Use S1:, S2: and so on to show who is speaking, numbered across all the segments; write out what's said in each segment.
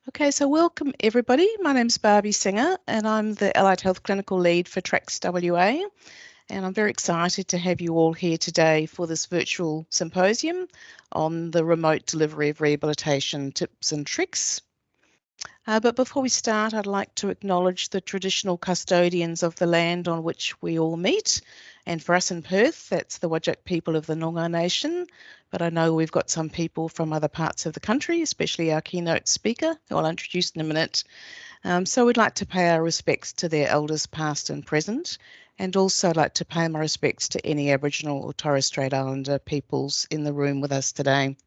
S1: Okay, so welcome everybody. My name's Barbie Singer and I'm the Allied Health Clinical Lead for TRACS WA, and I'm very excited to have you all here today for this virtual symposium on the remote delivery of rehabilitation tips and tricks. But before we start, I'd like to acknowledge the traditional custodians of the land on which we all meet. And for us in Perth, that's the Whadjuk people of the Noongar Nation. But I know we've got some people from other parts of the country, especially our keynote speaker, who I'll introduce in a minute. So we'd like to pay our respects to their elders past and present, and also like to pay my respects to any Aboriginal or Torres Strait Islander peoples in the room with us today.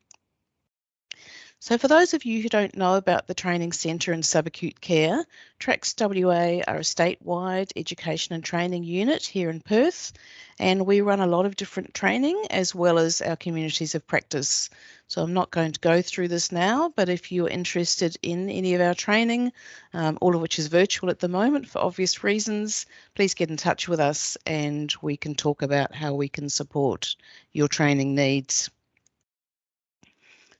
S1: So for those of you who don't know about the Training Centre in Subacute Care, TRACS WA are a statewide education and training unit here in Perth, and we run a lot of different training as well as our communities of practice. So I'm not going to go through this now, but if you're interested in any of our training, all of which is virtual at the moment for obvious reasons, please get in touch with us and we can talk about how we can support your training needs.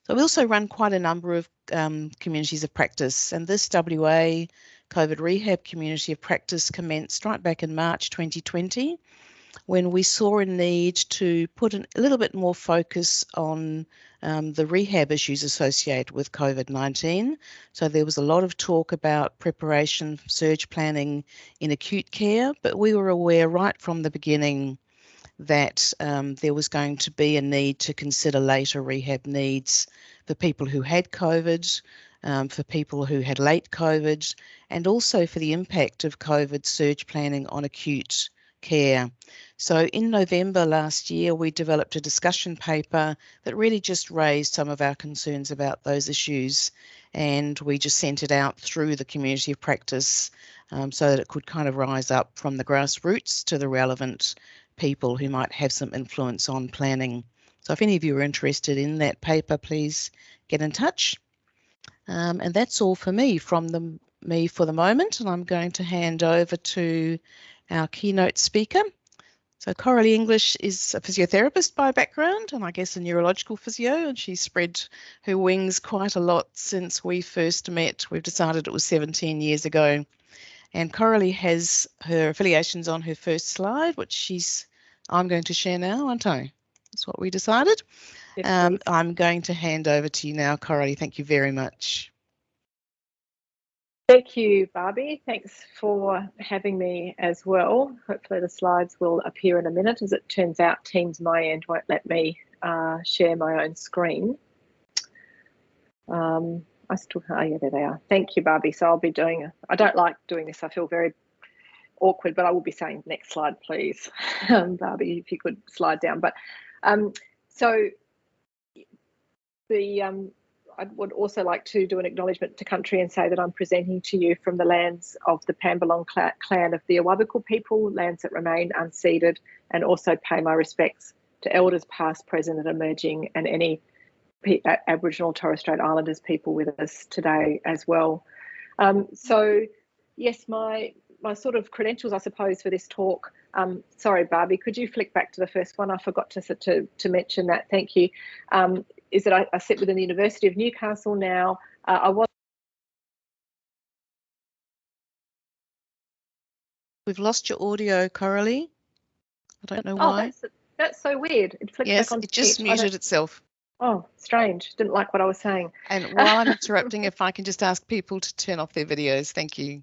S1: So we also run quite a number of communities of practice, and this WA COVID rehab community of practice commenced right back in March 2020 when we saw a need to put a little bit more focus on the rehab issues associated with COVID-19. So there was a lot of talk about preparation, surge planning in acute care, but we were aware right from the beginning that there was going to be a need to consider later rehab needs for people who had COVID, for people who had late COVID, and also for the impact of COVID surge planning on acute care. So in November last year, we developed a discussion paper that really just raised some of our concerns about those issues, and we just sent it out through the community of practice so that it could kind of rise up from the grassroots to the relevant people who might have some influence on planning. So if any of you are interested in that paper, please get in touch. And that's all for me from me for the moment, and I'm going to hand over to our keynote speaker. So Coralie English is a physiotherapist by background, and I guess a neurological physio, and she's spread her wings quite a lot since we first met. We've decided it was 17 years ago. And Coralie has her affiliations on her first slide, which I'm going to share now, aren't I? That's what we decided.
S2: Yes,
S1: I'm going to hand over to you now, Coralie. Thank you very much.
S2: Thank you, Barbie. Thanks for having me as well. Hopefully the slides will appear in a minute. As it turns out, Teams my end won't let me share my own screen. Yeah, there they are. Thank you, Barbie. So I'll be doing, I don't like doing this. I feel very awkward, but I will be saying next slide, please. Barbie, if you could slide down. But so I would also like to do an acknowledgement to country and say that I'm presenting to you from the lands of the Pambalong clan of the Awabakal people, lands that remain unceded, and also pay my respects to elders past, present and emerging, and any Aboriginal Torres Strait Islanders people with us today as well. So yes, my sort of credentials, I suppose, for this talk. Sorry, Barbie, could you flick back to the first one? I forgot to mention that. Thank you. Is that I sit within the University of Newcastle now.
S1: We've lost your audio, Coralie. I don't know why.
S2: Oh, that's so weird. It flicked back on.
S1: Yes, it just muted itself.
S2: Oh, strange. Didn't like what I was saying.
S1: And while I'm interrupting, if I can just ask people to turn off their videos. Thank you.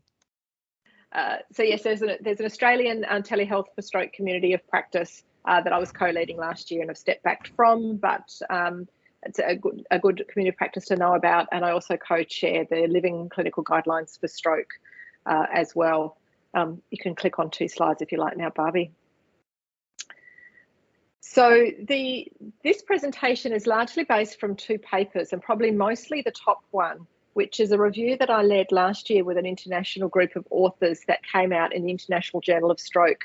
S2: So yes, there's an Australian telehealth for stroke community of practice that I was co-leading last year and have stepped back from, but it's a good community of practice to know about. And I also co-chair the Living Clinical Guidelines for Stroke as well. You can click on 2 slides if you like now, Barbie. So this presentation is largely based from 2 papers, and probably mostly the top one, which is a review that I led last year with an international group of authors that came out in the International Journal of Stroke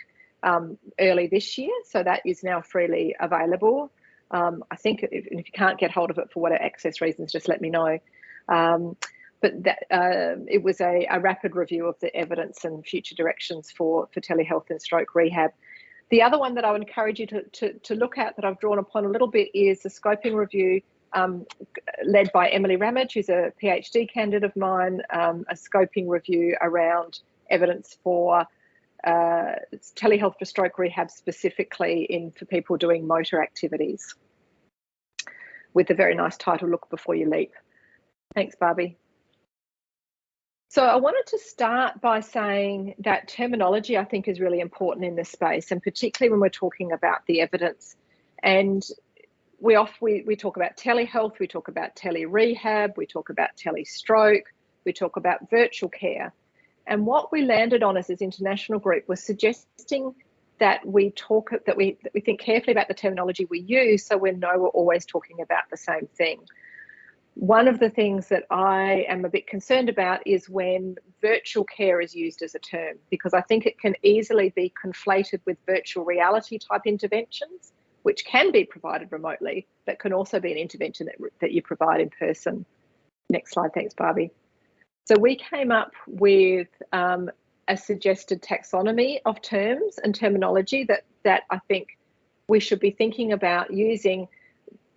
S2: early this year. So that is now freely available. I think if you can't get hold of it for whatever access reasons, just let me know. But it was a rapid review of the evidence and future directions for telehealth and stroke rehab. The other one that I would encourage you to look at that I've drawn upon a little bit is the scoping review led by Emily Ramage, who's a PhD candidate of mine, a scoping review around evidence for telehealth for stroke rehab, specifically for people doing motor activities, with a very nice title, Look Before You Leap. Thanks, Barbie. So I wanted to start by saying that terminology, I think, is really important in this space, and particularly when we're talking about the evidence. And we talk about telehealth, we talk about tele-rehab, we talk about tele-stroke, we talk about virtual care. And what we landed on as this international group was suggesting that we think carefully about the terminology we use, so we know we're always talking about the same thing. One of the things that I am a bit concerned about is when virtual care is used as a term, because I think it can easily be conflated with virtual reality type interventions, which can be provided remotely, but can also be an intervention that you provide in person. Next slide, thanks, Barbie. So we came up with a suggested taxonomy of terms and terminology that I think we should be thinking about using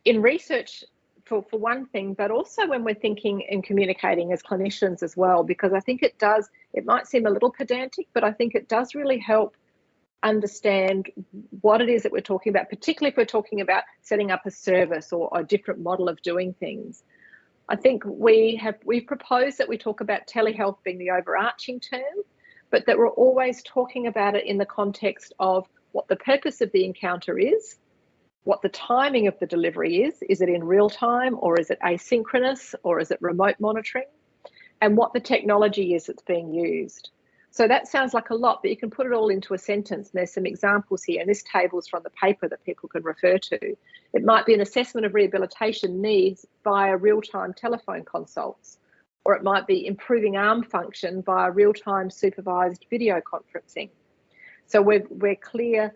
S2: in research for one thing, but also when we're thinking and communicating as clinicians as well, because I think it might seem a little pedantic, but I think it does really help understand what it is that we're talking about, particularly if we're talking about setting up a service or a different model of doing things. I think we've proposed that we talk about telehealth being the overarching term, but that we're always talking about it in the context of what the purpose of the encounter is, what the timing of the delivery is it in real time, or is it asynchronous, or is it remote monitoring, and what the technology is that's being used. So that sounds like a lot, but you can put it all into a sentence, and there's some examples here, and this table's from the paper that people can refer to. It might be an assessment of rehabilitation needs via real-time telephone consults, or it might be improving arm function via real-time supervised video conferencing. So we're clear,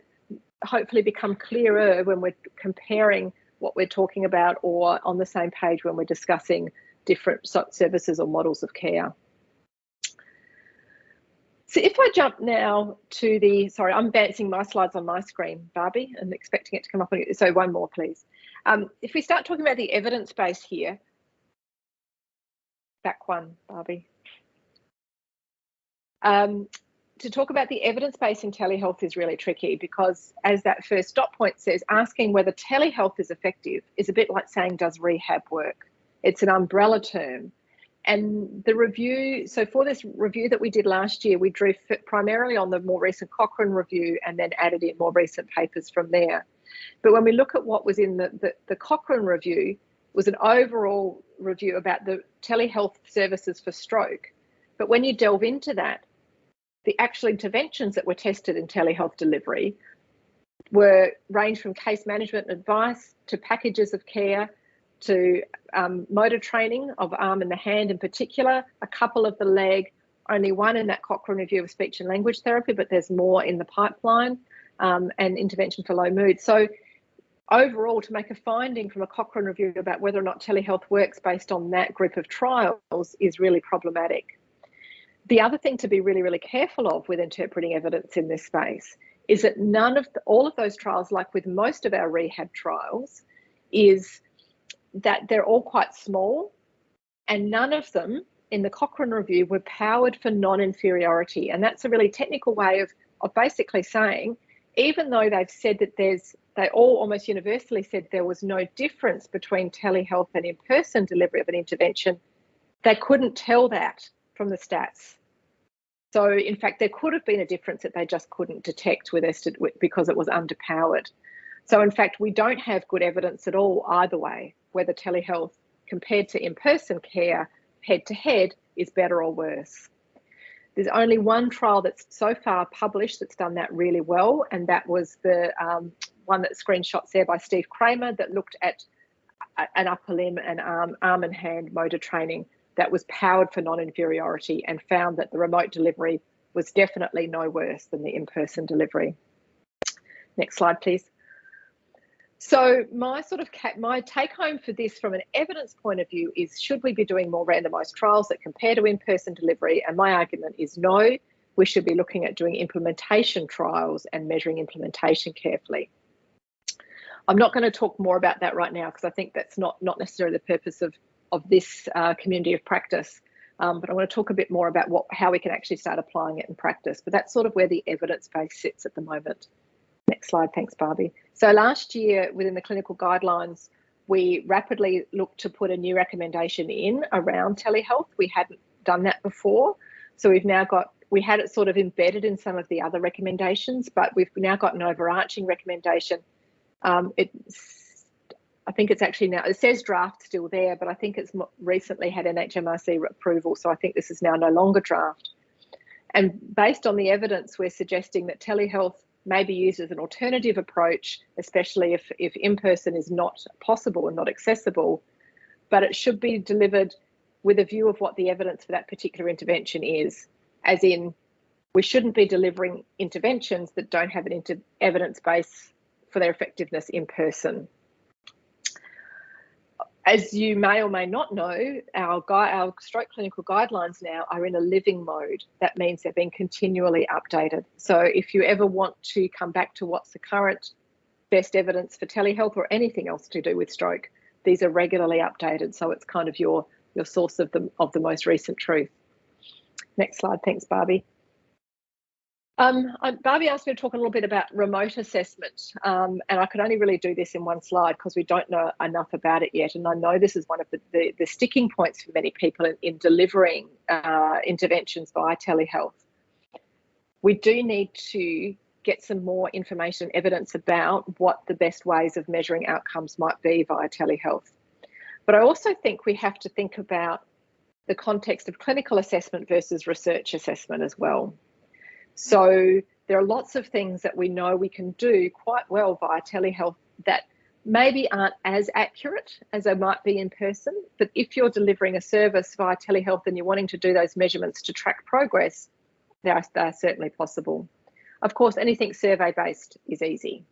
S2: hopefully become clearer when we're comparing what we're talking about, or on the same page when we're discussing different services or models of care. So if I jump now to sorry, I'm advancing my slides on my screen, Barbie, and expecting it to come up on you. So one more, please. If we start talking about the evidence base here, back one, Barbie. To talk about the evidence base in telehealth is really tricky, because as that first dot point says, asking whether telehealth is effective is a bit like saying, does rehab work? It's an umbrella term. And the review, so for this review that we did last year, we drew primarily on the more recent Cochrane review and then added in more recent papers from there. But when we look at what was in the Cochrane review, was an overall review about the telehealth services for stroke. But when you delve into that, the actual interventions that were tested in telehealth delivery range from case management advice to packages of care to motor training of arm and the hand in particular, a couple of the leg, only one in that Cochrane review of speech and language therapy, but there's more in the pipeline, and intervention for low mood. So overall, to make a finding from a Cochrane review about whether or not telehealth works based on that group of trials is really problematic. The other thing to be really, really careful of with interpreting evidence in this space is that all of those trials, like with most of our rehab trials, is that they're all quite small, and none of them in the Cochrane review were powered for non-inferiority. And that's a really technical way of basically saying, even though they've said that they all almost universally said there was no difference between telehealth and in-person delivery of an intervention, they couldn't tell that from the stats. So in fact, there could have been a difference that they just couldn't detect because it was underpowered. So in fact, we don't have good evidence at all either way, whether telehealth compared to in-person care head-to-head is better or worse. There's only one trial that's so far published that's done that really well, and that was the one that screenshots there by Steve Kramer that looked at an upper limb and arm and hand motor training that was powered for non-inferiority, and found that the remote delivery was definitely no worse than the in-person delivery. Next slide, please. So my take home for this from an evidence point of view is, should we be doing more randomised trials that compare to in-person delivery? And my argument is no, we should be looking at doing implementation trials and measuring implementation carefully. I'm not going to talk more about that right now because I think that's not necessarily the purpose of this community of practice. But I want to talk a bit more about how we can actually start applying it in practice. But that's sort of where the evidence base sits at the moment. Next slide, thanks, Barbie. So last year, within the clinical guidelines, we rapidly looked to put a new recommendation in around telehealth. We hadn't done that before. So we had it sort of embedded in some of the other recommendations, but we've now got an overarching recommendation. I think it's actually now, it says draft still there, but I think it's recently had NHMRC approval. So I think this is now no longer draft. And based on the evidence, we're suggesting that telehealth may be used as an alternative approach, especially if in-person is not possible and not accessible, but it should be delivered with a view of what the evidence for that particular intervention is, as in we shouldn't be delivering interventions that don't have an evidence base for their effectiveness in person. As you may or may not know, our stroke clinical guidelines now are in a living mode. That means they're being continually updated. So if you ever want to come back to what's the current best evidence for telehealth or anything else to do with stroke, these are regularly updated. So it's kind of your source of the most recent truth. Next slide, thanks, Barbie. Barbie asked me to talk a little bit about remote assessment, and I could only really do this in one slide because we don't know enough about it yet. And I know this is one of the sticking points for many people in delivering interventions via telehealth. We do need to get some more information, evidence about what the best ways of measuring outcomes might be via telehealth. But I also think we have to think about the context of clinical assessment versus research assessment as well. So there are lots of things that we know we can do quite well via telehealth that maybe aren't as accurate as they might be in person. But if you're delivering a service via telehealth and you're wanting to do those measurements to track progress, they are certainly possible. Of course, anything survey-based is easy.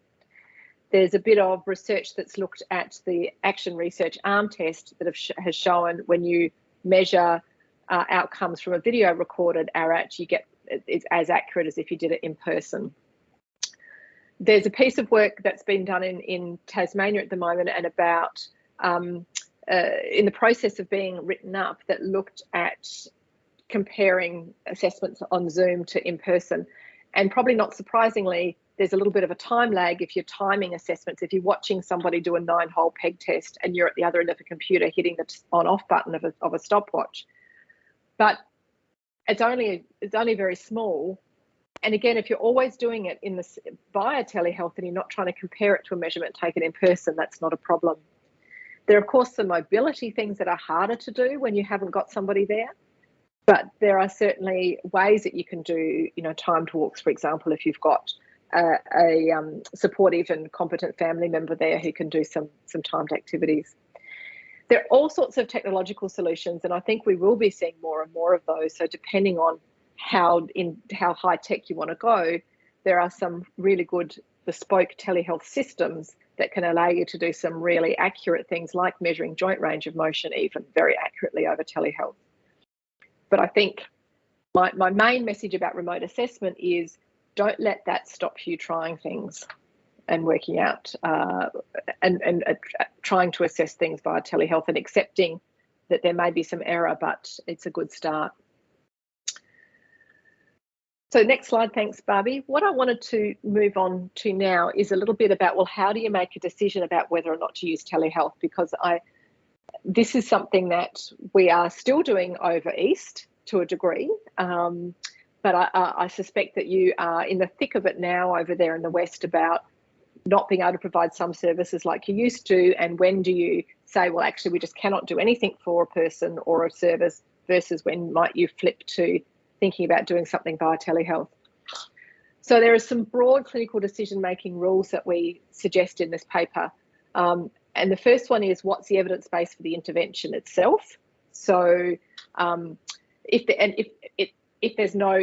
S2: There's a bit of research that's looked at the Action Research ARM test that has shown when you measure outcomes from a video recorded ARAT, you get it's as accurate as if you did it in person. There's a piece of work that's been done in Tasmania at the moment and about in the process of being written up that looked at comparing assessments on Zoom to in person. And probably not surprisingly, there's a little bit of a time lag if you're timing assessments. If you're watching somebody do a 9-hole peg test and you're at the other end of a computer hitting the on-off button of a stopwatch. But it's only very small. And again, if you're always doing it via telehealth and you're not trying to compare it to a measurement taken in person, that's not a problem. There are, of course, some mobility things that are harder to do when you haven't got somebody there. But there are certainly ways that you can do, timed walks, for example, if you've got a supportive and competent family member there who can do some timed activities. There are all sorts of technological solutions, and I think we will be seeing more and more of those. So depending on how high tech you want to go, there are some really good bespoke telehealth systems that can allow you to do some really accurate things like measuring joint range of motion even very accurately over telehealth. But I think my main message about remote assessment is don't let that stop you trying things and working out and trying to assess things via telehealth and accepting that there may be some error, but it's a good start. So next slide, thanks, Barbie. What I wanted to move on to now is a little bit about, well, how do you make a decision about whether or not to use telehealth? Because this is something that we are still doing over East to a degree, but I suspect that you are in the thick of it now over there in the West about not being able to provide some services like you used to, and when do you say, well, actually, we just cannot do anything for a person or a service, versus when might you flip to thinking about doing something via telehealth. So there are some broad clinical decision-making rules that we suggest in this paper. And the first one is, what's the evidence base for the intervention itself? So if there's no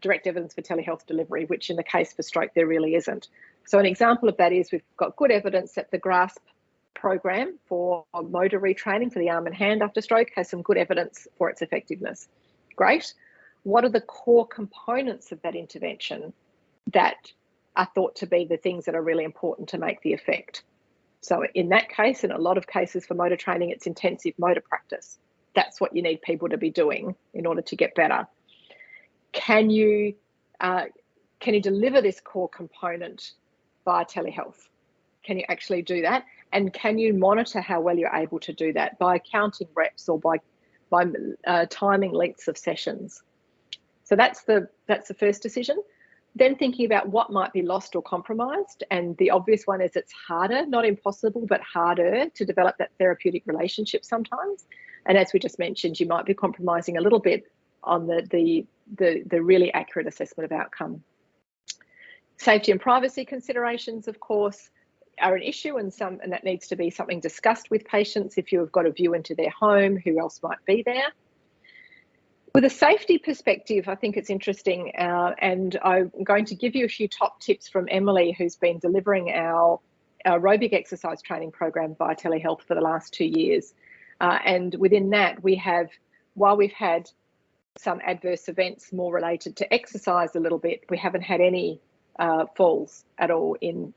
S2: direct evidence for telehealth delivery, which in the case for stroke, there really isn't. So an example of that is we've got good evidence that the GRASP program for motor retraining for the arm and hand after stroke has some good evidence for its effectiveness. Great. What are the core components of that intervention that are thought to be the things that are really important to make the effect. So in that case, in a lot of cases for motor training, it's intensive motor practice. That's what you need people to be doing in order to get better. Can you deliver this core component via telehealth? Can you actually do that? And can you monitor how well you're able to do that by counting reps or by timing lengths of sessions? So that's the first decision. Then thinking about what might be lost or compromised, and the obvious one is it's harder, not impossible, but harder to develop that therapeutic relationship sometimes. And as we just mentioned, you might be compromising a little bit on the really accurate assessment of outcome. Safety and privacy considerations, of course, are an issue, and that needs to be something discussed with patients. If you have got a view into their home, who else might be there? With a safety perspective, I think it's interesting, and I'm going to give you a few top tips from Emily, who's been delivering our aerobic exercise training program via telehealth for the last 2 years. And within that, while we've had some adverse events more related to exercise a little bit, we haven't had any falls at all in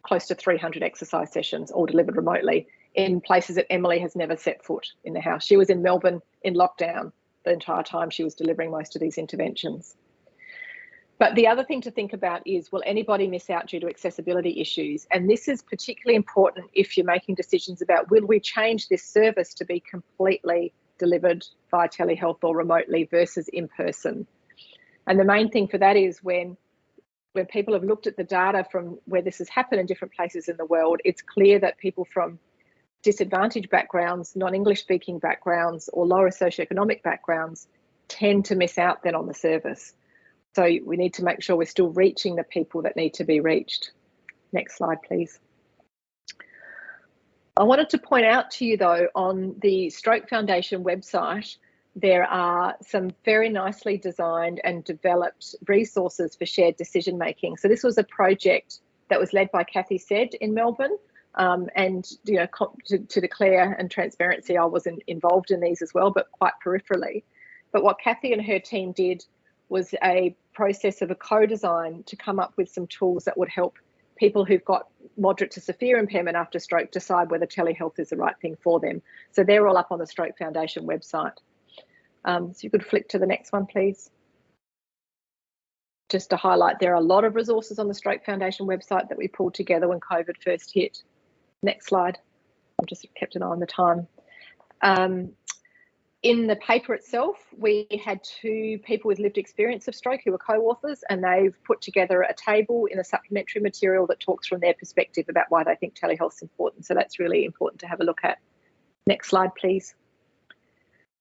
S2: close to 300 exercise sessions, all delivered remotely in places that Emily has never set foot in the house. She was in Melbourne in lockdown the entire time she was delivering most of these interventions. But the other thing to think about is, will anybody miss out due to accessibility issues? And this is particularly important if you're making decisions about, will we change this service to be completely delivered via telehealth or remotely versus in person? And the main thing for that is when people have looked at the data from where this has happened in different places in the world, it's clear that people from disadvantaged backgrounds, non-English speaking backgrounds, or lower socioeconomic backgrounds tend to miss out then on the service. So we need to make sure we're still reaching the people that need to be reached. Next slide, please. I wanted to point out to you, though, on the Stroke Foundation website, there are some very nicely designed and developed resources for shared decision making. So this was a project that was led by Kathy Said in Melbourne. And to declare and transparency, I wasn't involved in these as well, but quite peripherally. But what Kathy and her team did was a process of a co-design to come up with some tools that would help people who've got moderate to severe impairment after stroke decide whether telehealth is the right thing for them. So they're all up on the Stroke Foundation website. So you could flick to the next one, please. Just to highlight, there are a lot of resources on the Stroke Foundation website that we pulled together when COVID first hit. Next slide. I've just kept an eye on the time. In the paper itself, we had 2 people with lived experience of stroke who were co-authors, and they've put together a table in a supplementary material that talks from their perspective about why they think telehealth's important. So that's really important to have a look at. Next slide, please.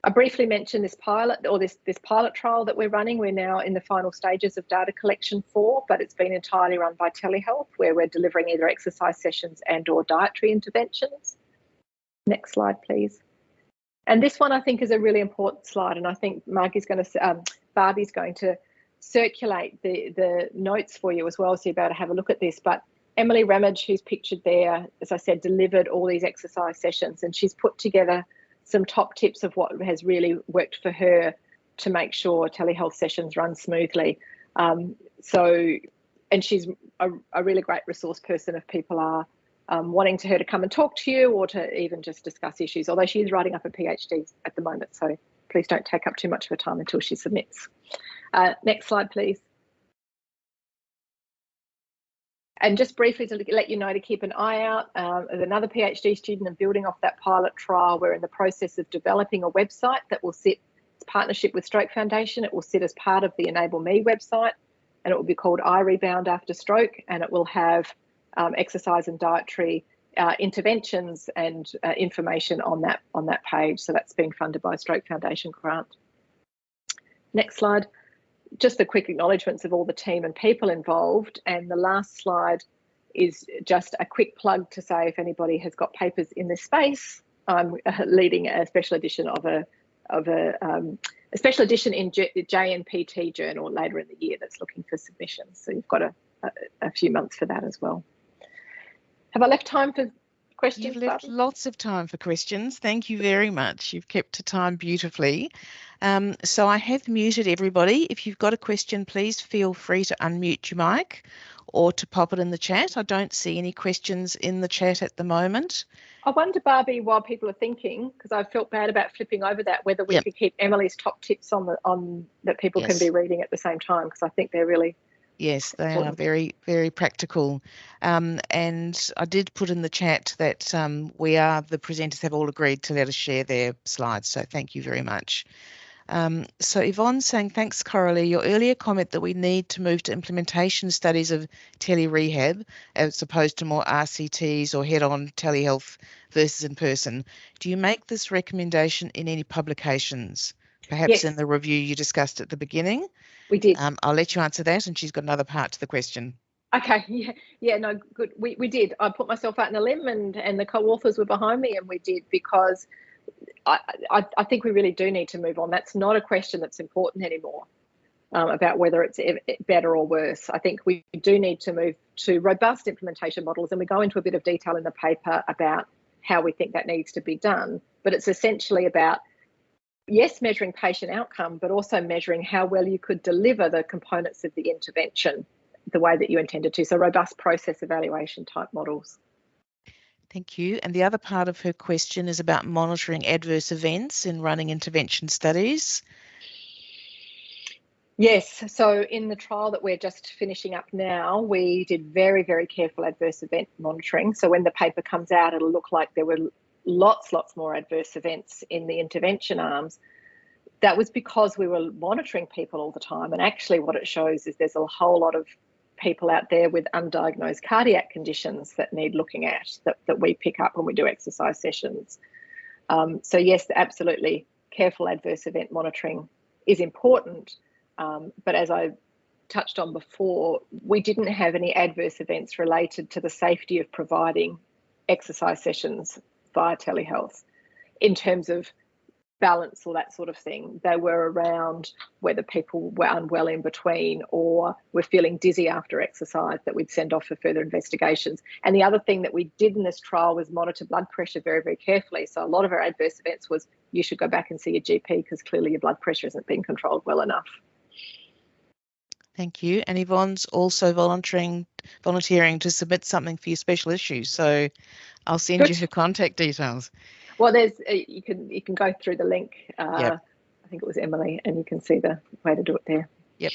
S2: I briefly mentioned this pilot, or this pilot trial that we're running. We're now in the final stages of data collection for, but it's been entirely run by telehealth, where we're delivering either exercise sessions and or dietary interventions. Next slide, please. And this one I think is a really important slide, and I think Barbie's going to circulate the notes for you as well, so you'll be able to have a look at this. But Emily Ramage, who's pictured there, as I said, delivered all these exercise sessions, and she's put together some top tips of what has really worked for her to make sure telehealth sessions run smoothly. And she's a really great resource person if people are wanting her to come and talk to you, or to even just discuss issues, although she is writing up a PhD at the moment, so please don't take up too much of her time until she submits. Next slide, please. And just briefly to let you know to keep an eye out, as another PhD student and building off that pilot trial, we're in the process of developing a website that will sit in partnership with Stroke Foundation. It will sit as part of the Enable Me website, and it will be called I Rebound After Stroke, and it will have exercise and dietary interventions and information on that page. So that's being funded by a Stroke Foundation grant. Next slide. Just the quick acknowledgements of all the team and people involved. And the last slide is just a quick plug to say, if anybody has got papers in this space, I'm leading a special edition of a special edition in JNPT journal later in the year that's looking for submissions. So you've got a few months for that as well. Have I left time for questions?
S1: You've left lots of time for questions. Thank you very much. You've kept to time beautifully. So I have muted everybody. If you've got a question, please feel free to unmute your mic, or to pop it in the chat. I don't see any questions in the chat at the moment.
S2: I wonder, Barbie, while people are thinking, because I felt bad about flipping over that, whether we could keep Emily's top tips on that people can be reading at the same time, because I think they're really
S1: they are very, very practical. And I did put in the chat that the presenters have all agreed to let us share their slides. So thank you very much. So Yvonne's saying, thanks, Coralie. Your earlier comment that we need to move to implementation studies of tele-rehab as opposed to more RCTs or head-on telehealth versus in person. Do you make this recommendation in any publications? Perhaps in the review you discussed at the beginning?
S2: We did.
S1: I'll let you answer that, and she's got another part to the question.
S2: Okay, no, good. We did. I put myself out on a limb, and the co-authors were behind me, and we did, because I think we really do need to move on. That's not a question that's important anymore, about whether it's better or worse. I think we do need to move to robust implementation models, and we go into a bit of detail in the paper about how we think that needs to be done. But it's essentially about, yes, measuring patient outcome, but also measuring how well you could deliver the components of the intervention the way that you intended to. So robust process evaluation type models.
S1: Thank you. And the other part of her question is about monitoring adverse events in running intervention studies.
S2: Yes, so in the trial that we're just finishing up now, we did very, very careful adverse event monitoring. So when the paper comes out, it'll look like there were lots more adverse events in the intervention arms. That was because we were monitoring people all the time. And actually what it shows is there's a whole lot of people out there with undiagnosed cardiac conditions that need looking at, that we pick up when we do exercise sessions. So yes, absolutely, careful adverse event monitoring is important. But as I touched on before, we didn't have any adverse events related to the safety of providing exercise sessions via telehealth in terms of balance or that sort of thing. They were around whether people were unwell in between or were feeling dizzy after exercise, that we'd send off for further investigations. And the other thing that we did in this trial was monitor blood pressure very, very carefully. So a lot of our adverse events was, you should go back and see your GP because clearly your blood pressure isn't being controlled well enough.
S1: Thank you. And Yvonne's also volunteering to submit something for your special issue. So I'll send you her contact details.
S2: Well, there's you can go through the link. I think it was Emily, and you can see the way to do it there.
S1: Yep.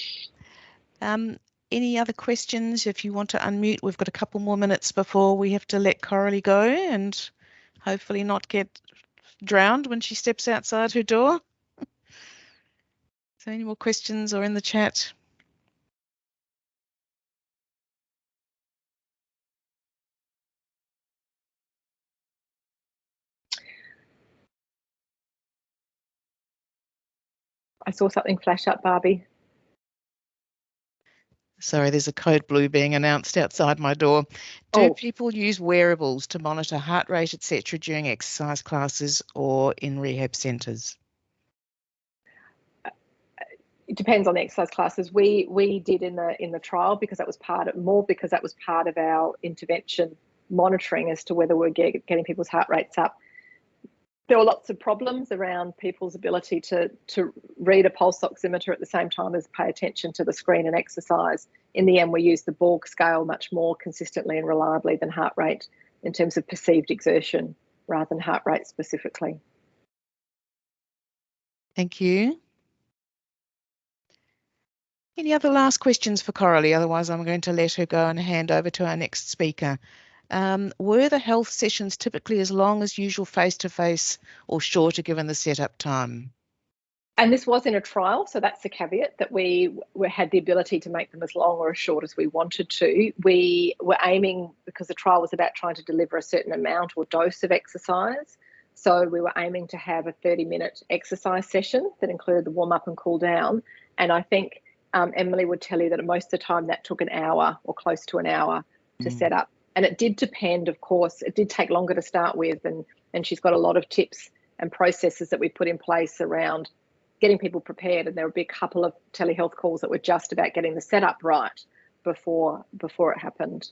S1: Any other questions? If you want to unmute, we've got a couple more minutes before we have to let Coralie go and hopefully not get drowned when she steps outside her door. So any more questions or in the chat?
S2: I saw something flash up, Barbie.
S1: Sorry, there's a code blue being announced outside my door. Do people use wearables to monitor heart rate, etc., during exercise classes or in rehab centres?
S2: It depends on the exercise classes. We did in the trial because that was part of our intervention monitoring as to whether we're getting people's heart rates up. There were lots of problems around people's ability to read a pulse oximeter at the same time as pay attention to the screen and exercise. In the end, we used the Borg scale much more consistently and reliably than heart rate in terms of perceived exertion rather than heart rate specifically.
S1: Thank you. Any other last questions for Coralie? Otherwise, I'm going to let her go and hand over to our next speaker. Were the health sessions typically as long as usual face-to-face or shorter given the setup time?
S2: And this was in a trial, so that's the caveat, that we had the ability to make them as long or as short as we wanted to. We were aiming, because the trial was about trying to deliver a certain amount or dose of exercise, so we were aiming to have a 30-minute exercise session that included the warm-up and cool-down. And I think Emily would tell you that most of the time that took an hour or close to an hour to set up. And it did depend, of course, it did take longer to start with, and she's got a lot of tips and processes that we put in place around getting people prepared. And there would be a couple of telehealth calls that were just about getting the setup right before it happened.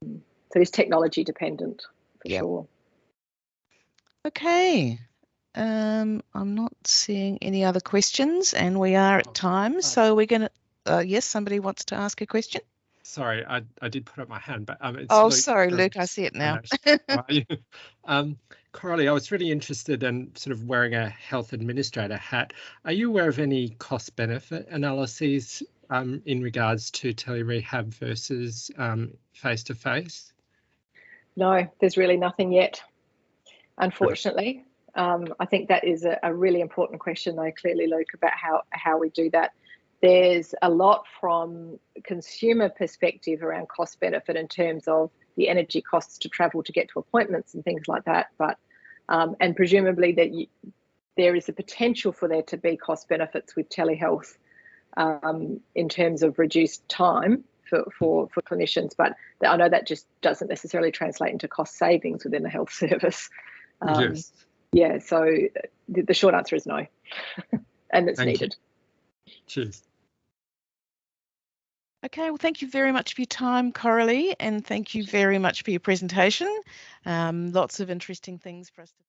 S2: So it's technology dependent for sure.
S1: Okay. I'm not seeing any other questions, and we are at time, so we're going to. yes, somebody wants to ask a question.
S3: Sorry, I did put up my hand, but it's
S1: Oh,
S3: Luke
S1: sorry,
S3: from
S1: Luke, I see it now.
S3: How are you? Coralie, I was really interested in sort of wearing a health administrator hat. Are you aware of any cost-benefit analyses in regards to telerehab versus face-to-face?
S2: No, there's really nothing yet, unfortunately. I think that is a really important question, though, clearly, Luke, about how we do that. There's a lot from consumer perspective around cost benefit in terms of the energy costs to travel to get to appointments and things like that. But and presumably that there is a potential for there to be cost benefits with telehealth in terms of reduced time for clinicians. But I know that just doesn't necessarily translate into cost savings within the health service.
S3: Yes.
S2: Yeah, so the short answer is no, and it's needed.
S3: Cheers.
S1: Okay, well, thank you very much for your time, Coralie, and thank you very much for your presentation. Lots of interesting things for us to